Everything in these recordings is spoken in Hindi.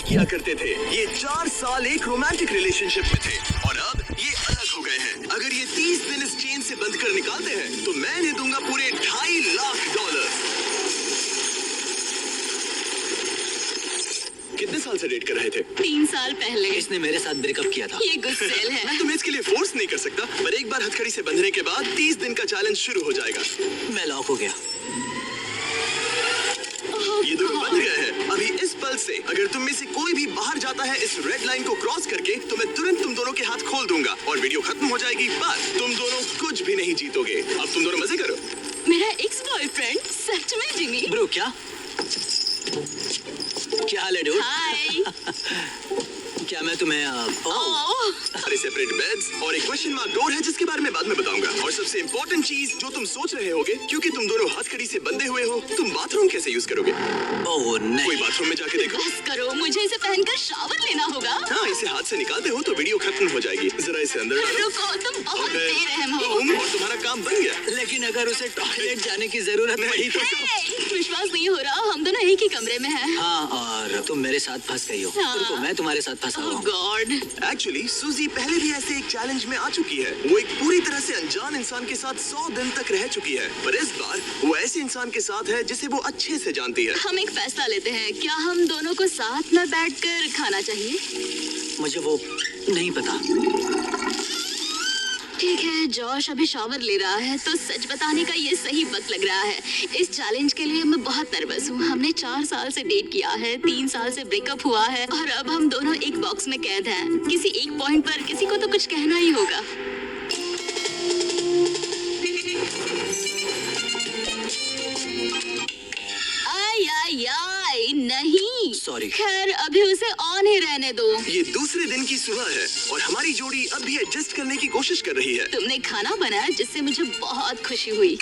किया करते थे। ये 4 साल एक रोमांटिक रिलेशनशिप में थे और अब ये अलग हो गए हैं। अगर ये 30 दिन इस चेन से बंध कर निकालते हैं तो मैं इन्हें दूंगा पूरे $2.5 लाख। कितने साल से डेट कर रहे थे? 3 साल पहले। इसने मेरे साथ ब्रेकअप किया था। ये गुस्सेल है। मैं तुम्हें इसके लिए फोर्स नहीं कर सकता, पर एक बार हथकड़ी से बंधने के बाद 30 दिन का चैलेंज शुरू हो जाएगा। मैं लॉक हो गया। ये दोनों बंध गए हैं। अभी इस पल से अगर तुम में से कोई भी बाहर जाता है इस रेड लाइन को क्रॉस करके, तो मैं तुरंत तुम दोनों के हाथ खोल दूंगा और वीडियो खत्म हो जाएगी। बस तुम दोनों कुछ भी नहीं जीतोगे। अब तुम दोनों मजे करो। मेरा एक्स बॉयफ्रेंड सच में जिमी। ब्रो क्या हाल है डूड? हाय। क्या मैं तुम्हें सारे सेपरेट बेड्स और एक क्वेश्चन मार्क डोर है जिसके बारे में बाद में बताऊंगा। और सबसे इम्पोर्टेंट चीज जो तुम सोच रहे होगे, क्योंकि तुम दोनों हथकड़ी से बंधे हुए हो, तुम बाथरूम कैसे यूज करोगे? ओह नहीं। कोई बाथरूम में जाके देखो। बस करो, मुझे इसे पहनकर शावर लेना होगा। हाँ, इसे हाथ से निकालते हो तो वीडियो खत्म हो जाएगी। जरा इसे अंदर डालो। रुको, तुम बहुत अबे, बेरहम हो। और तुम्हारा काम बन गया। लेकिन अगर उसे टॉयलेट जाने की जरूरत पड़ी तो? हे, विश्वास नहीं हो रहा, हम दोनों एक ही कमरे में हैं। हाँ, और तुम मेरे साथ फंस गई हो। हाँ। रुको, मैं तुम्हारे साथ फंसा हुआ ओह हूँ। गॉड। एक्चुअली सूजी पहले भी ऐसे एक चैलेंज में आ चुकी है। वो एक पूरी तरह से अनजान इंसान के साथ 100 दिन तक रह चुकी है, पर इस बार वो ऐसे इंसान के साथ है जिसे वो अच्छे से जानती है। हम एक फैसला लेते हैं, क्या हम दोनों को साथ में बैठकर खाना चाहिए? मुझे वो नहीं पता। ठीक है, जॉश अभी शावर ले रहा है तो सच बताने का ये सही वक्त लग रहा है। इस चैलेंज के लिए मैं बहुत नर्वस हूँ। हमने 4 साल से डेट किया है, 3 साल से ब्रेकअप हुआ है और अब हम दोनों एक बॉक्स में कैद हैं। किसी एक पॉइंट पर किसी को तो कुछ कहना ही होगा। आई नहीं। सॉरी। खैर, अभी उसे ऑन ही रहने दो। ये दूसरे दिन की सुबह है और हमारी जोड़ी अब भी एडजस्ट करने की कोशिश कर रही है। तुमने खाना बनाया जिससे मुझे बहुत खुशी हुई।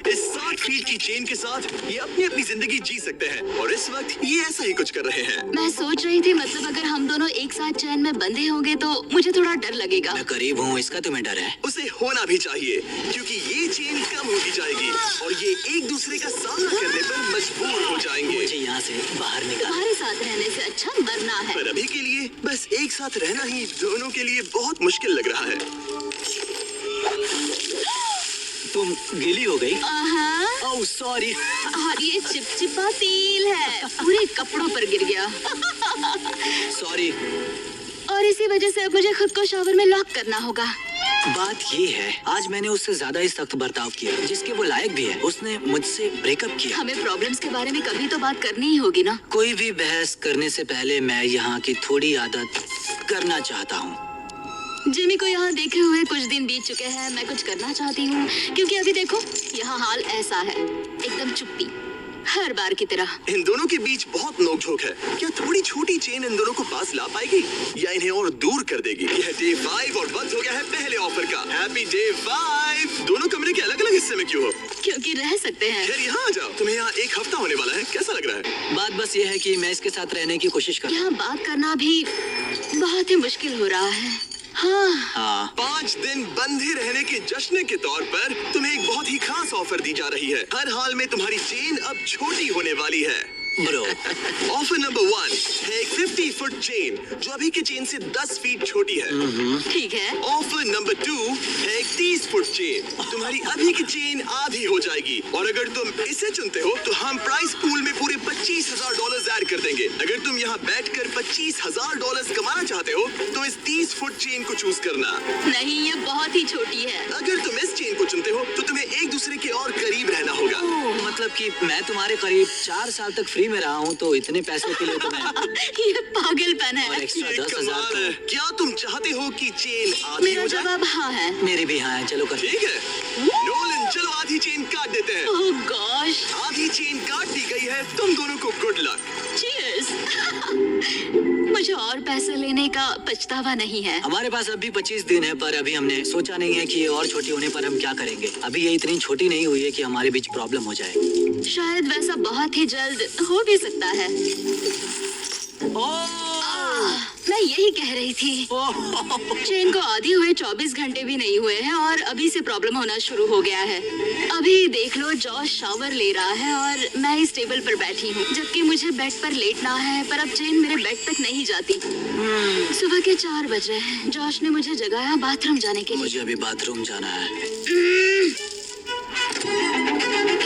इस 60 फीट की चेन के साथ ये अपनी अपनी जिंदगी जी सकते हैं और इस वक्त ये ऐसा ही कुछ कर रहे हैं। मैं सोच रही थी, मतलब अगर हम दोनों एक साथ चैन में बंधे होंगे तो मुझे थोड़ा डर लगेगा। मैं करीब हूँ, इसका तुम्हें डर है? उसे होना भी चाहिए, क्योंकि ये चेन कम होती जाएगी और ये एक दूसरे का सामना करने पर मजबूर हो जाएंगे। मुझे यहाँ से बाहर निकाल। तुम्हारे साथ रहने से अच्छा मरना है। पर अभी के लिए बस एक साथ रहना ही दोनों के लिए बहुत मुश्किल लग रहा है। तुम गीली हो गई? हाँ। Oh sorry. और ये चिपचिपा तेल है, पूरे कपड़ों पर गिर गया। सॉरी। और इसी वजह से अब मुझे खुद को शावर में लॉक करना होगा। बात ये है, आज मैंने उससे ज्यादा ही सख्त बर्ताव किया, जिसके वो लायक भी है। उसने मुझसे ब्रेकअप किया। हमें प्रॉब्लम्स के बारे में कभी तो बात करनी ही होगी ना। कोई भी बहस करने से पहले मैं यहाँ की थोड़ी आदत करना चाहता हूँ। जिमी को यहाँ देखे हुए कुछ दिन बीत चुके हैं। मैं कुछ करना चाहती हूँ, क्योंकि अभी देखो यहाँ हाल ऐसा है, एकदम चुप्पी, हर बार की तरह। इन दोनों के बीच बहुत नोकझोंक है। क्या थोड़ी छोटी चेन इन दोनों को पास ला पाएगी या इन्हें और दूर कर देगी? यह डे 5 और बंद हो गया है पहले ऑफर का। Happy day 5। दोनों कमरे के अलग अलग हिस्से में क्यों हो? क्योंकि रह सकते हैं। खैर यहाँ आ जाओ, तुम्हें यहाँ 1 हफ्ता होने वाला है। कैसा लग रहा है? बात बस ये है कि मैं इसके साथ रहने की कोशिश कर। यहाँ बात करना भी बहुत ही मुश्किल हो रहा है। हाँ। 5 दिन बंधे रहने के जश्न के तौर पर तुम्हें एक बहुत ही खास ऑफर दी जा रही है। हर हाल में तुम्हारी चेन अब छोटी होने वाली है। ब्रो, ऑफर नंबर 1 है एक 50 फुट चेन जो अभी के चेन से 10 फीट छोटी है। ठीक है। ऑफर नंबर 2 है एक 30 फुट चेन। तुम्हारी अभी की चेन आधी हो जाएगी और अगर तुम इसे चुनते हो तो हम प्राइस पूल में पूरे $25,000 ऐड कर देंगे। अगर तुम यहाँ बैठकर $25,000 कमाना चाहते हो तो इस 30 फुट चेन को चूज करना। नहीं, ये बहुत ही छोटी है। अगर तुम इस चेन को चुनते हो तो तुम्हें एक दूसरे के और करीब रहना होगा। मतलब कि मैं तुम्हारे करीब 4 साल तक फ्री में रहा हूँ, तो इतने पैसों के लिए तुम्हें ये पागलपन और है। एक्स्ट्रा ये 10,000 कमाल है। तो। क्या तुम चाहते हो कि चेन आधी मेरा हो जाए? जवाब हाँ है। मेरे भी हाँ है, चलो कर। ठीक है नोलन, चलो आधी चेन काट देते हैं। ओह गॉश। आधी चेन काट दी गई है। तुम दोनों को गुड लक। चीयर्स। मुझे और पैसे लेने का पछतावा नहीं है। हमारे पास अभी 25 दिन है, पर अभी हमने सोचा नहीं है कि ये और छोटी होने पर हम क्या करेंगे। अभी ये इतनी छोटी नहीं हुई है कि हमारे बीच प्रॉब्लम हो जाए। शायद वैसा बहुत ही जल्द हो भी सकता है। ओह! मैं यही कह रही थी। चेन को आधी हुए 24 घंटे भी नहीं हुए हैं और अभी से प्रॉब्लम होना शुरू हो गया है। अभी देख लो, जॉश शावर ले रहा है और मैं इस टेबल पर बैठी हूँ, जबकि मुझे बेड पर लेटना है, पर अब चेन मेरे बेड तक नहीं जाती। सुबह के 4 बज रहे हैं। जॉश ने मुझे जगाया बाथरूम जाने के लिए। मुझे अभी बाथरूम जाना है।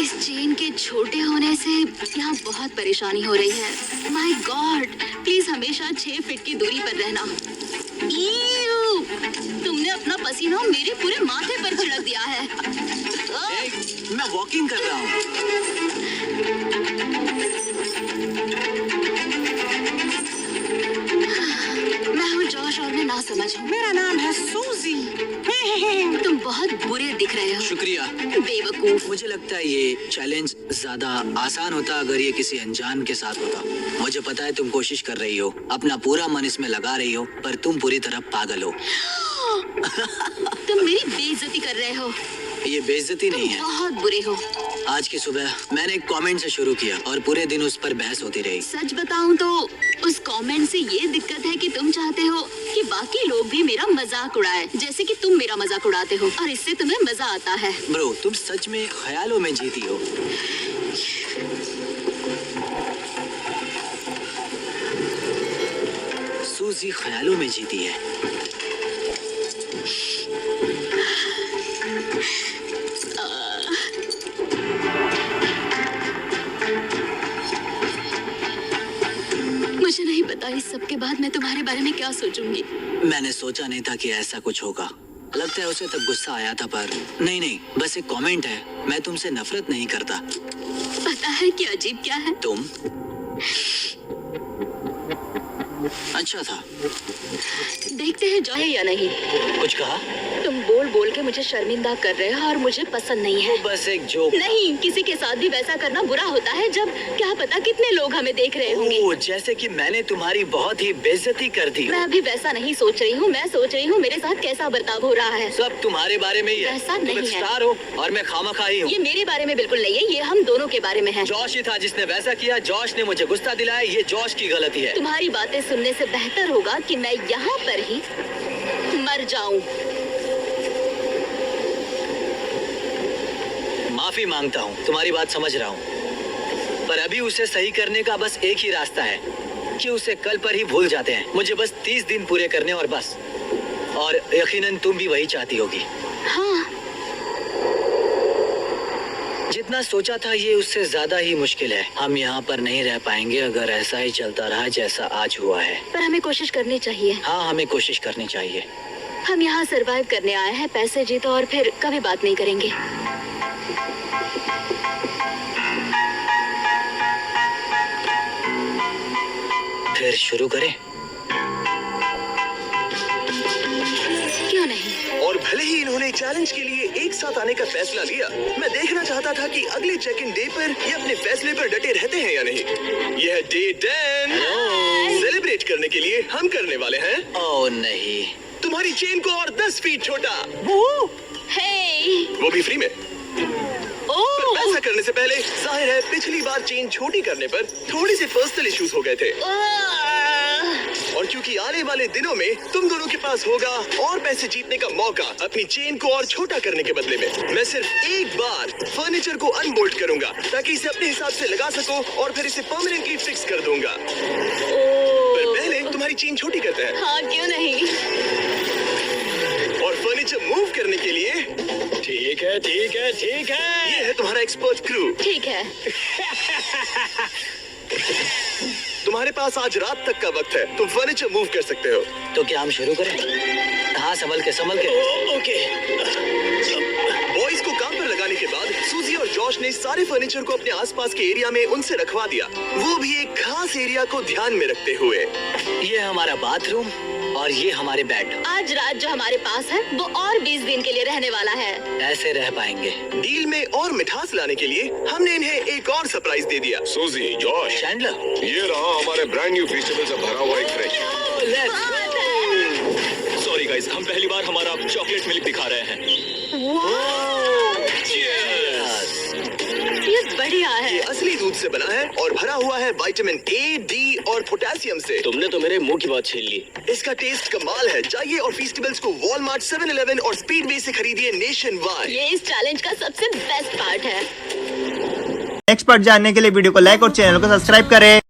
इस चेन के छोटे होने से यहाँ बहुत परेशानी हो रही है। माय गॉड, प्लीज हमेशा 6 फीट की दूरी पर रहना। ईऊ, तुमने अपना पसीना मेरे पूरे माथे पर छिड़क दिया है। मैं वॉकिंग कर रहा हूँ। मैं हूँ जॉश और मैं ना समझ हूँ। मेरा नाम है सूजी। तुम बहुत बुरे दिख रहे हो। शुक्रिया। बेवकूफ। मुझे लगता है ये चैलेंज ज्यादा आसान होता अगर ये किसी अनजान के साथ होता। मुझे पता है तुम कोशिश कर रही हो, अपना पूरा मन इसमें लगा रही हो, पर तुम पूरी तरह पागल हो। तुम मेरी बेइज्जती कर रहे हो। ये बेइज्जती नहीं तुम है। बहुत बुरे हो। आज की सुबह मैंने एक कमेंट से शुरू किया और पूरे दिन उस पर बहस होती रही। सच बताऊं तो उस कमेंट से ये दिक्कत है कि तुम चाहते हो कि बाकी लोग भी मेरा मजाक उड़ाए, जैसे कि तुम मेरा मजाक उड़ाते हो, और इससे तुम्हें मजा आता है। ब्रो, तुम सच में ख्यालों में जीती हो। सूजी ख्यालों में जीती है। मुझे नहीं पता इस सब के बाद मैं तुम्हारे बारे में क्या सोचूंगी। मैंने सोचा नहीं था कि ऐसा कुछ होगा। लगता है उसे तब गुस्सा आया था, पर नहीं, बस एक कमेंट है। मैं तुमसे नफरत नहीं करता। पता है कि अजीब क्या है? तुम अच्छा था। देखते हैं जॉय या नहीं। कुछ कहा? तुम बोल बोल के मुझे शर्मिंदा कर रहे हो और मुझे पसंद नहीं है। वो बस एक जोक। नहीं, किसी के साथ भी वैसा करना बुरा होता है जब क्या पता कितने लोग हमें देख रहे होंगे। ओह, जैसे कि मैंने तुम्हारी बहुत ही बेइज्जती कर दी। मैं अभी वैसा नहीं सोच रही हूँ। मैं सोच रही हूँ मेरे साथ कैसा बर्ताव हो रहा है। सब तुम्हारे बारे में ही है। ऐसा तुम नहीं एक है। स्टार हो और मैं खामखाई हूँ। ये मेरे बारे में बिल्कुल नहीं है, ये हम दोनों के बारे में है। जॉश ही था जिसने वैसा किया। जॉश ने मुझे गुस्सा दिलाया। ये जॉश की गलती है। तुम्हारी बातें सुनने से बेहतर होगा कि मैं यहाँ पर ही मर जाऊं। माफी मांगता हूँ, तुम्हारी बात समझ रहा हूँ, पर अभी उसे सही करने का बस एक ही रास्ता है कि उसे कल पर ही भूल जाते हैं। मुझे बस 30 दिन पूरे करने और बस। और यकीनन तुम भी वही चाहती होगी। हाँ, जितना सोचा था ये उससे ज्यादा ही मुश्किल है। हम यहाँ पर नहीं रह पाएंगे अगर ऐसा ही चलता रहा जैसा आज हुआ है। पर हमें कोशिश करनी चाहिए। हाँ, हमें कोशिश करनी चाहिए। हम यहाँ सरवाइव करने आए हैं, पैसे जीतो और फिर कभी बात नहीं करेंगे। फिर शुरू करें? क्यों नहीं? और भले ही इन्होंने चैलेंज के लिए एक साथ आने का फैसला लिया, मैं देखना चाहता था कि अगले चेक इन डे पर ये अपने फैसले पर डटे रहते हैं या नहीं। यह डे 10 सेलिब्रेट करने के लिए हम करने वाले हैं ओह नहीं। तुम्हारी चेन को और 10 फीट छोटा, हे, वो भी फ्री में। ओह, ऐसा करने से पहले जाहिर है पिछली बार चेन छोटी करने पर थोड़ी सी पर्सनल इश्यूज हो गए थे, और क्योंकि आने वाले दिनों में तुम दोनों के पास होगा और पैसे जीतने का मौका अपनी चेन को और छोटा करने के बदले में, मैं सिर्फ एक बार फर्नीचर को अनबोल्ट करूंगा ताकि इसे अपने हिसाब से लगा सको और फिर इसे परमानेंटली फिक्स कर दूंगा। पर पहले तुम्हारी चेन छोटी करते हैं। हाँ, क्यों नहीं? और फर्नीचर मूव करने के लिए ठीक है, ये है तुम्हारा एक्सपर्ट क्रू। ठीक है। तुम्हारे पास आज रात तक का वक्त है, तुम फर्नीचर मूव कर सकते हो। तो क्या हम शुरू करें? हाँ, संभल के। ओके। बॉयज को काम पर लगाने के बाद सूजी और जॉश ने सारे फर्नीचर को अपने आसपास के एरिया में उनसे रखवा दिया, वो भी एक खास एरिया को ध्यान में रखते हुए। ये हमारा बाथरूम और ये हमारे बेड। आज रात जो हमारे पास है वो और 20 दिन के लिए रहने वाला है। ऐसे रह पाएंगे। डील में और मिठास लाने के लिए हमने इन्हें एक और सरप्राइज दे दिया। सूजी, जॉश, चैंडलर, ये रहा हमारे ब्रांड न्यू वेजिटेबल से भरा हुआ एक फ्रेश। सॉरी गाइस, हम पहली बार हमारा चॉकलेट मिल्क दिखा रहे हैं। ये बढ़िया ये है। असली दूध से बना है और भरा हुआ है विटामिन ए, डी और पोटेशियम से। तुमने तो मेरे मुंह की बात छीन ली। इसका टेस्ट कमाल है। जाइए और फीस्टिवल्स को वॉलमार्ट, 7-Eleven और स्पीडवे से खरीदिए नेशन वाइड। ये इस चैलेंज का सबसे बेस्ट पार्ट है। नेक्स्ट पार्ट जानने के लिए वीडियो को लाइक और चैनल को सब्सक्राइब करें।